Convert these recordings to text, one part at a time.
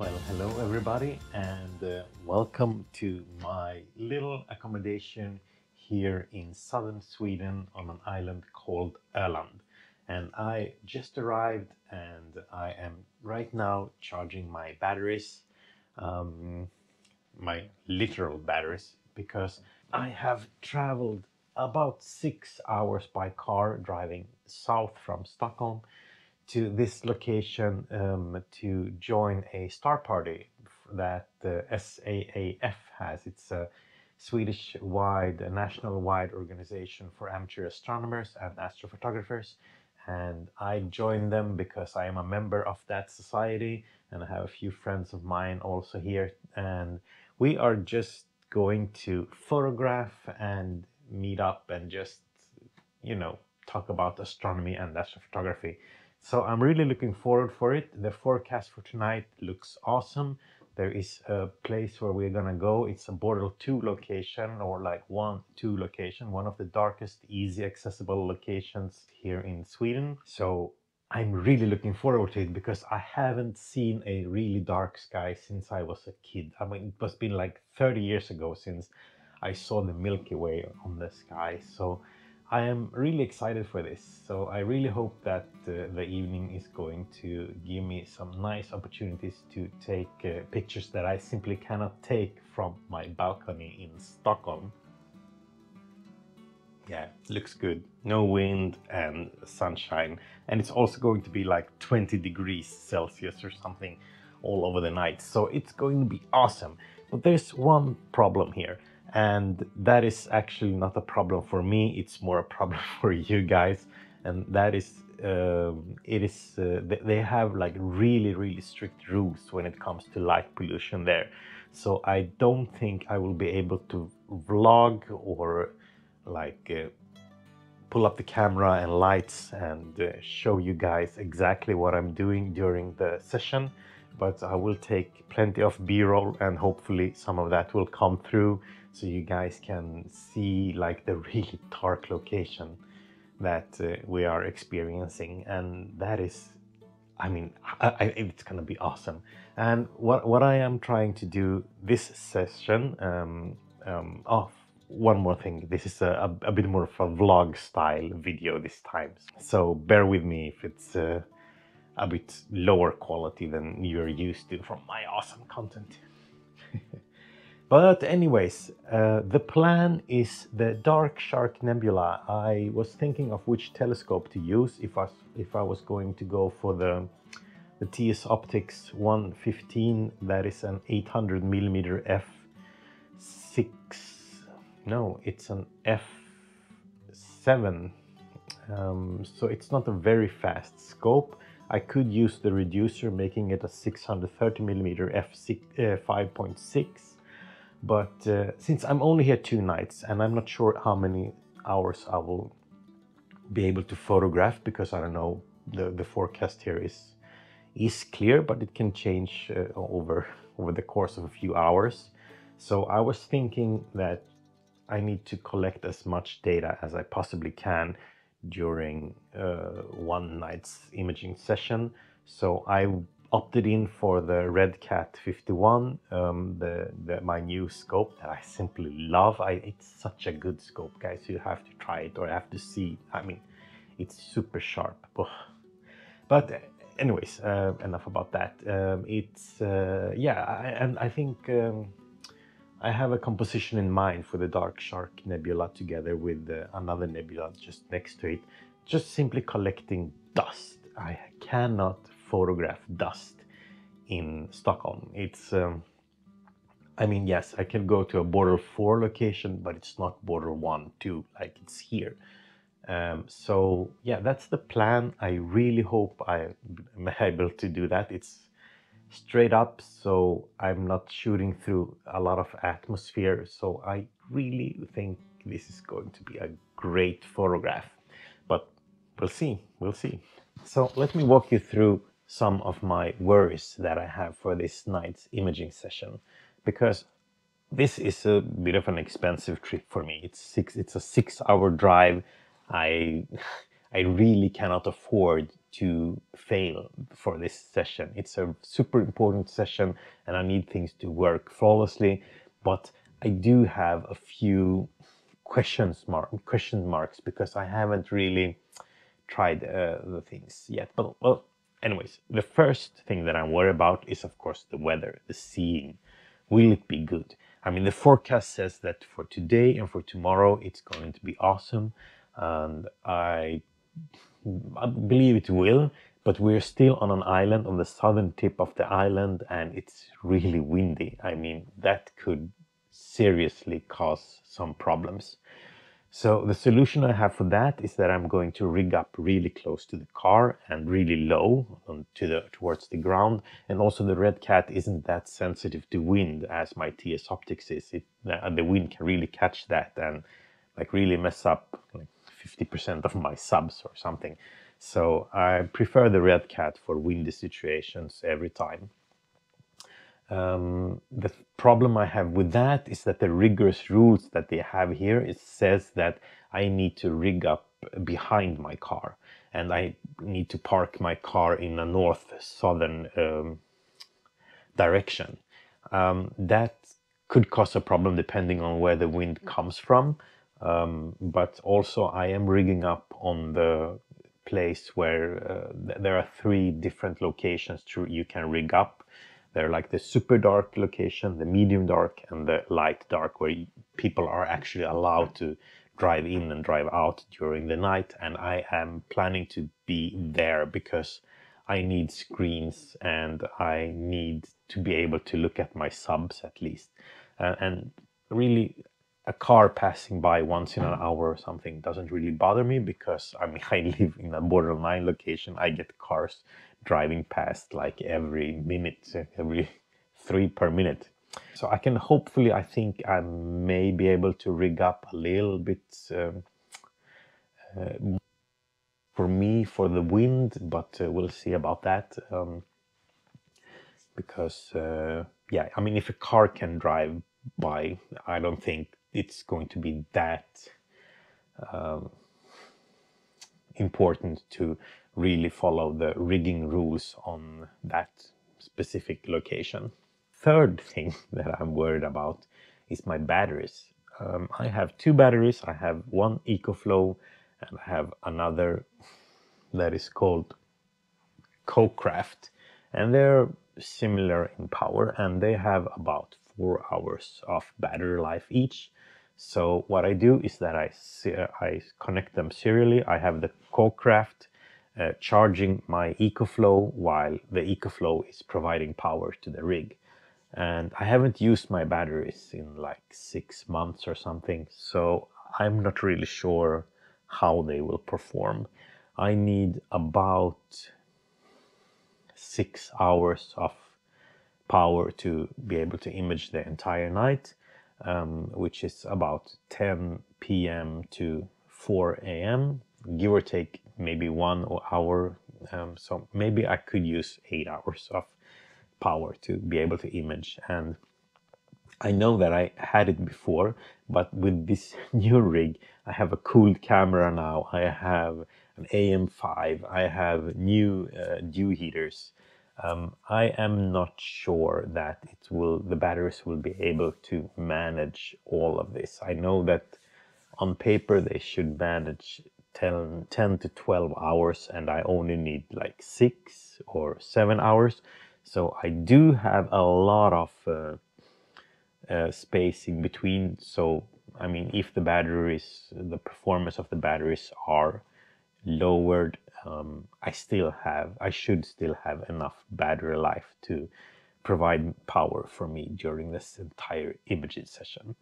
Well, hello everybody, and welcome to my little accommodation here in southern Sweden on an island called Öland. And I just arrived, and I am right now charging my batteries, um, my literal batteries, because I have traveled about 6 hours by car driving south from Stockholm to this location to join a star party that the SAAF has. It's a Swedish-wide, a national-wide organization for amateur astronomers and astrophotographers. And I joined them because I am a member of that society, and I have a few friends of mine also here. And we are just going to photograph and meet up and just, talk about astronomy and astrophotography. So I'm really looking forward for it. The forecast for tonight looks awesome. There is a place where we're gonna go. It's a Border 2 location, or like 1-2 location, one of the darkest, easy accessible locations here in Sweden. So I'm really looking forward to it because I haven't seen a really dark sky since I was a kid. I mean, it must been like 30 years ago since I saw the Milky Way on the sky. So I am really excited for this. So I really hope that the evening is going to give me some nice opportunities to take pictures that I simply cannot take from my balcony in Stockholm. Yeah, looks good. No wind and sunshine. And it's also going to be like 20 degrees Celsius or something all over the night. So it's going to be awesome. But there's one problem here. And that is actually not a problem for me. It's more a problem for you guys. And that is, they have like really, really strict rules when it comes to light pollution there. So I don't think I will be able to vlog or like pull up the camera and lights and show you guys exactly what I'm doing during the session, but I will take plenty of b-roll and hopefully some of that will come through so you guys can see like the really dark location that we are experiencing. And that is, I mean, it's gonna be awesome. And what I am trying to do this session, one more thing. This is a bit more of a vlog style video this time. So bear with me if it's a bit lower quality than you're used to from my awesome content. But anyways, the plan is the Dark Shark Nebula. I was thinking of which telescope to use if I was going to go for the TS Optics 115. That is an 800 millimeter f6. No, it's an f7. So it's not a very fast scope. I could use the reducer, making it a 630 millimeter f5.6. But since I'm only here 2 nights and I'm not sure how many hours I will be able to photograph, because I don't know, the forecast here is clear, but it can change over the course of a few hours. So I was thinking that I need to collect as much data as I possibly can during one night's imaging session. So I opted in for the RedCat 51, my new scope that I simply love. It's such a good scope, guys. You have to try it or have to see. I mean, it's super sharp. But anyways, enough about that. And I think I have a composition in mind for the Dark Shark Nebula together with another nebula just next to it, just simply collecting dust. I cannot photograph dust in Stockholm. It's, I mean, yes, I can go to a Border 4 location, but it's not Border 1, 2, like it's here. So yeah, that's the plan. I really hope I'm able to do that. It's straight up, so I'm not shooting through a lot of atmosphere. So I really think this is going to be a great photograph, but we'll see. So let me walk you through some of my worries that I have for this night's imaging session, because this is a bit of an expensive trip for me. It's a 6-hour drive. I really cannot afford to fail for this session. It's a super important session and I need things to work flawlessly, but I do have a few question marks because I haven't really tried the things yet. But well, anyways, the first thing that I'm worried about is of course the weather, the seeing. Will it be good? I mean, the forecast says that for today and for tomorrow it's going to be awesome, and I believe it will, but we're still on an island, on the southern tip of the island, and it's really windy. I mean, that could seriously cause some problems. So the solution I have for that is that I'm going to rig up really close to the car and really low towards the ground. And also the Red Cat isn't that sensitive to wind as my TS Optics is. The wind can really catch that and like really mess up like 50% of my subs or something. So I prefer the Red Cat for windy situations every time. The problem I have with that is that the rigorous rules that they have here, it says that I need to rig up behind my car and I need to park my car in a north-southern direction. That could cause a problem depending on where the wind comes from, but also I am rigging up on the place where there are 3 different locations you can rig up. They're like the super dark location, the medium dark, and the light dark, where people are actually allowed to drive in and drive out during the night. And I am planning to be there because I need screens and I need to be able to look at my subs at least. And really, a car passing by once in an hour or something doesn't really bother me because I mean I live in a borderline location. I get cars driving past like every minute, every 3 per minute. So I can hopefully, I think I may be able to rig up a little bit for me for the wind, but we'll see about that. Because yeah, I mean if a car can drive by, I don't think it's going to be that important to really follow the rigging rules on that specific location. Third thing that I'm worried about is my batteries. I have 2 batteries. I have one EcoFlow and I have another that is called CoCraft, and they're similar in power and they have about 4 hours of battery life each. So what I do is that I connect them serially. I have the CoCraft charging my EcoFlow while the EcoFlow is providing power to the rig. And I haven't used my batteries in like 6 months or something, so I'm not really sure how they will perform. I need about 6 hours of power to be able to image the entire night, which is about 10 p.m. to 4 a.m., give or take maybe 1 hour. So maybe I could use 8 hours of power to be able to image. And I know that I had it before, but with this new rig, I have a cooled camera now. I have an AM5. I have new dew heaters. I am not sure that the batteries will be able to manage all of this. I know that on paper they should manage 10 to 12 hours and I only need like 6 or 7 hours. So I do have a lot of spacing between. So I mean, if the performance of the batteries are lowered, I should still have enough battery life to provide power for me during this entire imaging session.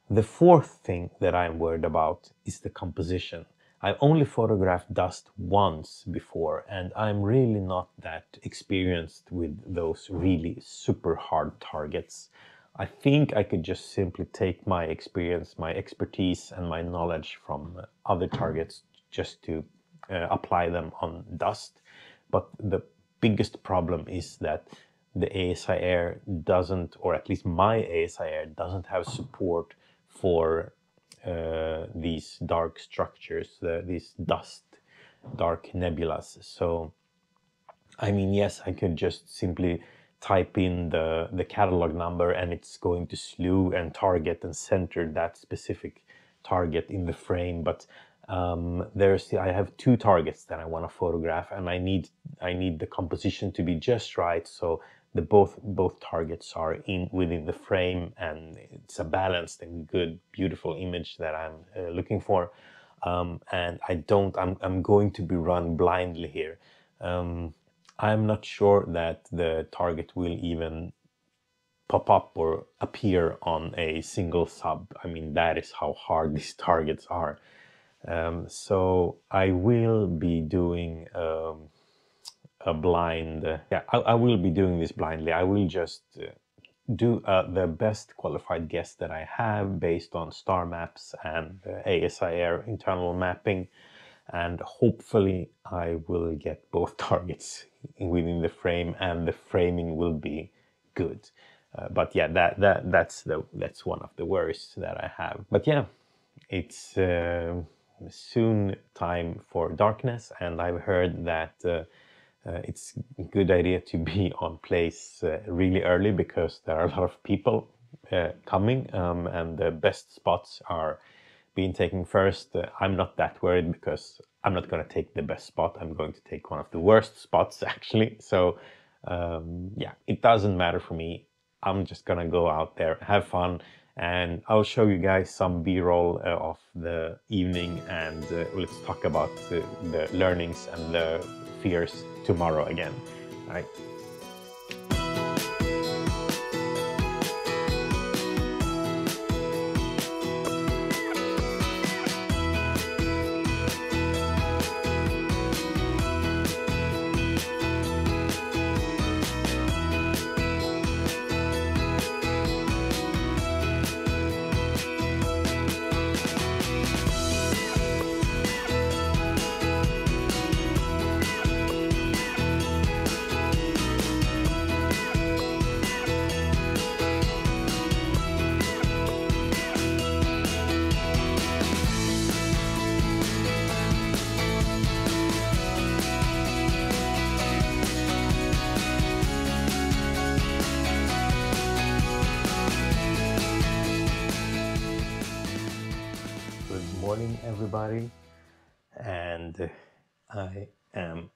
The fourth thing that I'm worried about is the composition. I've only photographed dust once before and I'm really not that experienced with those really super hard targets. I think I could just simply take my experience, my expertise and my knowledge from other targets just to apply them on dust. But the biggest problem is that the ASI Air doesn't, or at least my ASI Air doesn't have support for these dark structures, these dust dark nebulas. So I mean, yes, I could just simply type in the catalog number and it's going to slew and target and center that specific target in the frame. But I have two targets that I want to photograph, and I need the composition to be just right, so the both targets are in within the frame, and it's a balanced and good, beautiful image that I'm looking for. And I'm going to be run blindly here. I'm not sure that the target will even pop up or appear on a single sub. I mean, that is how hard these targets are. So I will be doing a blind, I will be doing this blindly. I will just do the best qualified guess that I have based on star maps and ASIR internal mapping, and hopefully I will get both targets within the frame and the framing will be good. But yeah, that's one of the worries that I have. But yeah, it's soon time for darkness, and I've heard that it's a good idea to be on place really early, because there are a lot of people coming, and the best spots are being taken first. I'm not that worried, because I'm not going to take the best spot. I'm going to take one of the worst spots, actually. So yeah, it doesn't matter for me. I'm just gonna go out there, have fun, and I'll show you guys some B-roll of the evening, and let's talk about the learnings and the fears tomorrow again. All right. Good morning, everybody, and I am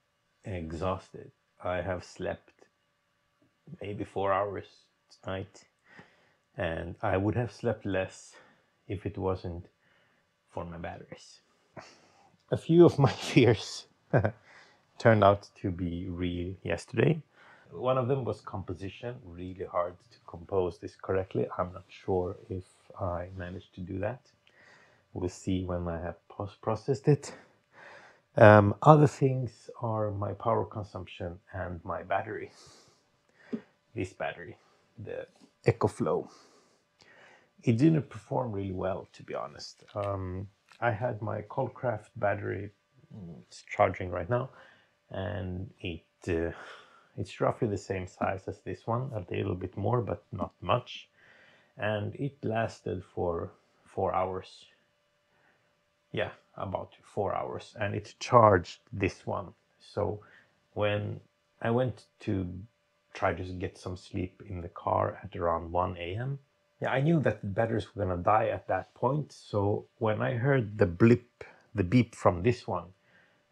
exhausted. I have slept maybe 4 hours tonight, and I would have slept less if it wasn't for my batteries. A few of my fears turned out to be real yesterday. One of them was composition. Really hard to compose this correctly. I'm not sure if I managed to do that. We'll see when I have post-processed it. Other things are my power consumption and my battery. This battery, the EcoFlow. It didn't perform really well, to be honest. I had my Colcraft battery, it's charging right now, and it's roughly the same size as this one, a little bit more, but not much. And it lasted for 4 hours. Yeah, about 4 hours, and it charged this one. So when I went to try to get some sleep in the car at around 1 a.m., yeah, I knew that the batteries were gonna die at that point. So when I heard the beep from this one,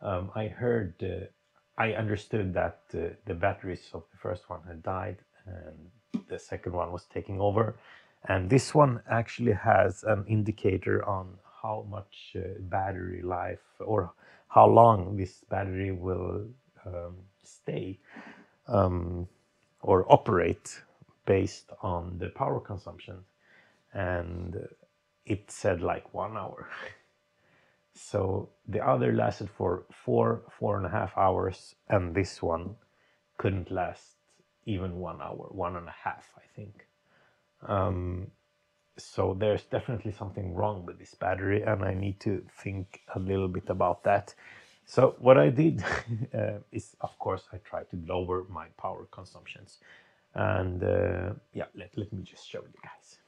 I understood that the batteries of the first one had died and the second one was taking over. And this one actually has an indicator on how much battery life, or how long this battery will stay or operate based on the power consumption. And it said like 1 hour. So the other lasted for 4.5 hours, and this one couldn't last even 1 hour, 1.5, I think. So there's definitely something wrong with this battery, and I need to think a little bit about that. So what I did is, of course, I tried to lower my power consumptions. And yeah, let me just show you guys.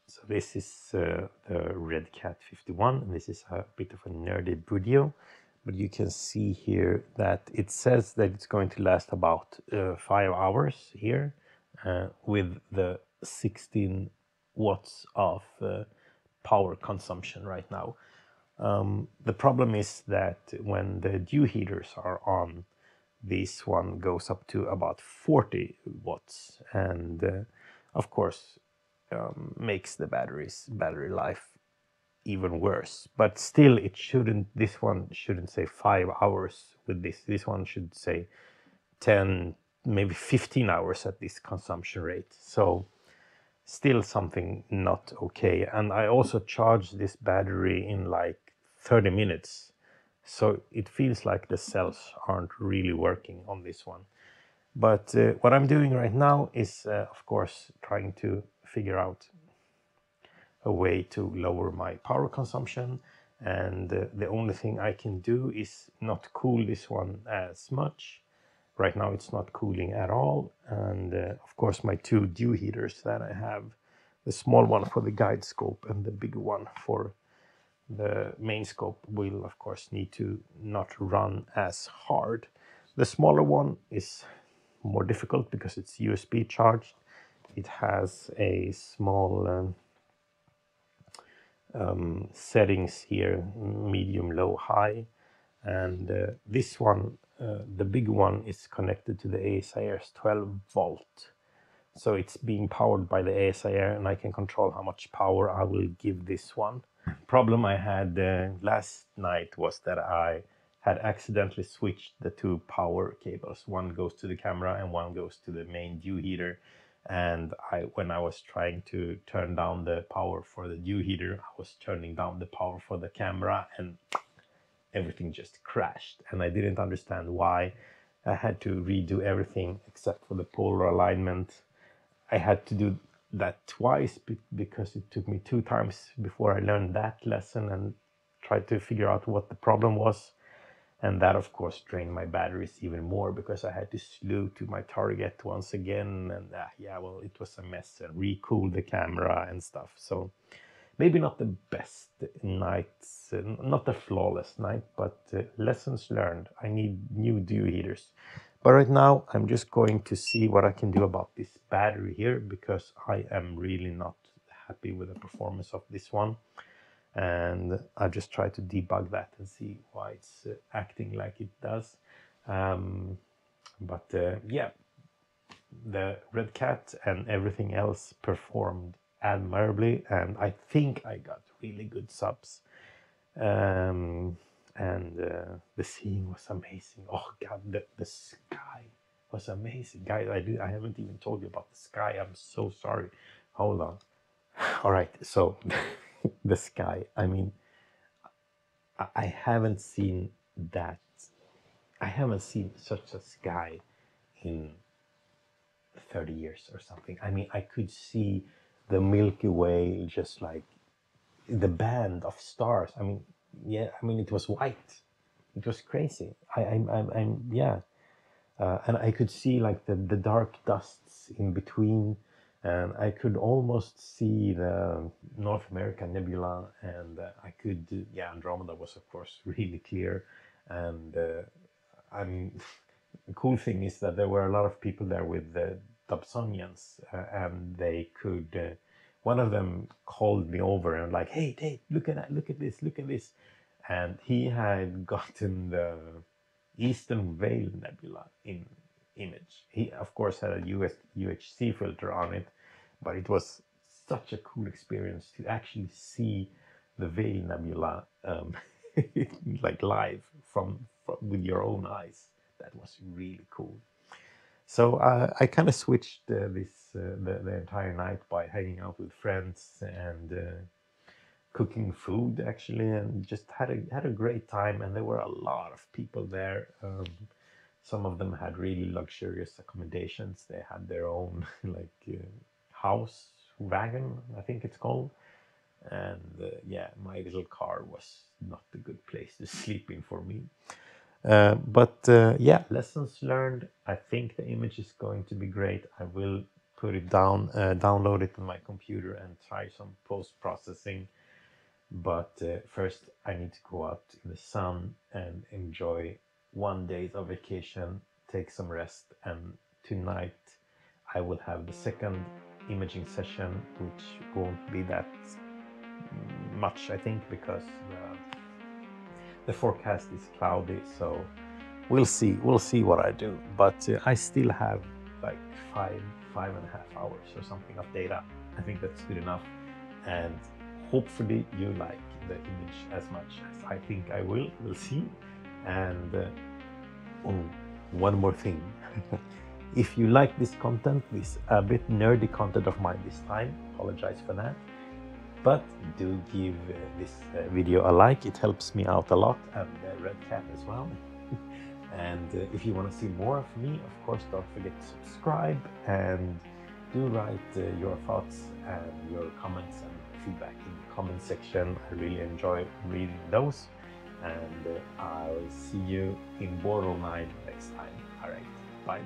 So this is the Red Cat 51, and this is a bit of a nerdy video, but you can see here that it says that it's going to last about 5 hours here with the 16 watts of power consumption right now. The problem is that when the dew heaters are on, this one goes up to about 40 watts, and of course makes the battery life even worse. But still, it shouldn't. This one shouldn't say 5 hours with this. This one should say 10, maybe 15 hours at this consumption rate. So still something not okay. And I also charged this battery in like 30 minutes. So it feels like the cells aren't really working on this one. But what I'm doing right now is, of course, trying to figure out a way to lower my power consumption. And the only thing I can do is not cool this one as much. Right now it's not cooling at all. And of course my two dew heaters that I have, the small one for the guide scope and the bigger one for the main scope, will of course need to not run as hard. The smaller one is more difficult because it's USB charged. It has a small settings here, medium, low, high, and this one, the big one, is connected to the ASIR's 12 volt, so it's being powered by the ASIR, and I can control how much power I will give this one. Problem I had last night was that I had accidentally switched the two power cables. One goes to the camera and one goes to the main dew heater. And when I was trying to turn down the power for the dew heater, I was turning down the power for the camera, and everything just crashed. And I didn't understand why. I had to redo everything except for the polar alignment. I had to do that twice because it took me 2 times before I learned that lesson and tried to figure out what the problem was. And that, of course, drained my batteries even more because I had to slew to my target once again. And yeah, well, it was a mess, and recool the camera and stuff. So maybe not the best nights, not a flawless night, but lessons learned. I need new dew heaters. But right now, I'm just going to see what I can do about this battery here, because I am really not happy with the performance of this one. And I just try to debug that and see why it's acting like it does. But yeah, the Red Cat and everything else performed admirably, and I think I got really good subs. And the scene was amazing. Oh god, the sky was amazing, guys. I haven't even told you about the sky. I'm so sorry. Hold on. All right, so the sky. I mean, I haven't seen that. I haven't seen such a sky in 30 years or something. I mean, I could see the Milky Way, just like the band of stars. I mean, yeah, I mean, it was white. It was crazy. Yeah. And I could see like the dark dusts in between, and I could almost see the North American Nebula, and I could, yeah, Andromeda was of course really clear, and I'm the cool thing is that there were a lot of people there with the Dobsonians, and they could. One of them called me over and like, "Hey, Dave, look at that! Look at this! Look at this!" And he had gotten the Eastern Veil Nebula in image. He, of course, had a UHC filter on it, but it was such a cool experience to actually see the Veil Nebula like live from with your own eyes. That was really cool. So I kind of switched the entire night by hanging out with friends and cooking food actually, and just had a great time. And there were a lot of people there. Some of them had really luxurious accommodations. They had their own like house wagon, I think it's called. And yeah, my little car was not a good place to sleep in for me. But yeah, lessons learned. I think the image is going to be great. I will put it down, download it on my computer and try some post processing. But first I need to go out in the sun and enjoy 1 day of vacation, take some rest, and tonight I will have the second imaging session, which won't be that much, I think, because the forecast is cloudy. So we'll see what I do. But I still have like 5.5 hours or something of data. I think that's good enough, and hopefully you like the image as much as I think I will. We'll see. And oh, one more thing. If you like this content, this a bit nerdy content of mine this time, apologize for that. But do give this video a like, it helps me out a lot, and Red Cat as well. And if you want to see more of me, of course, don't forget to subscribe, and do write your thoughts and your comments and feedback in the comment section. I really enjoy reading those, and I'll see you in Borderline next time. All right, bye.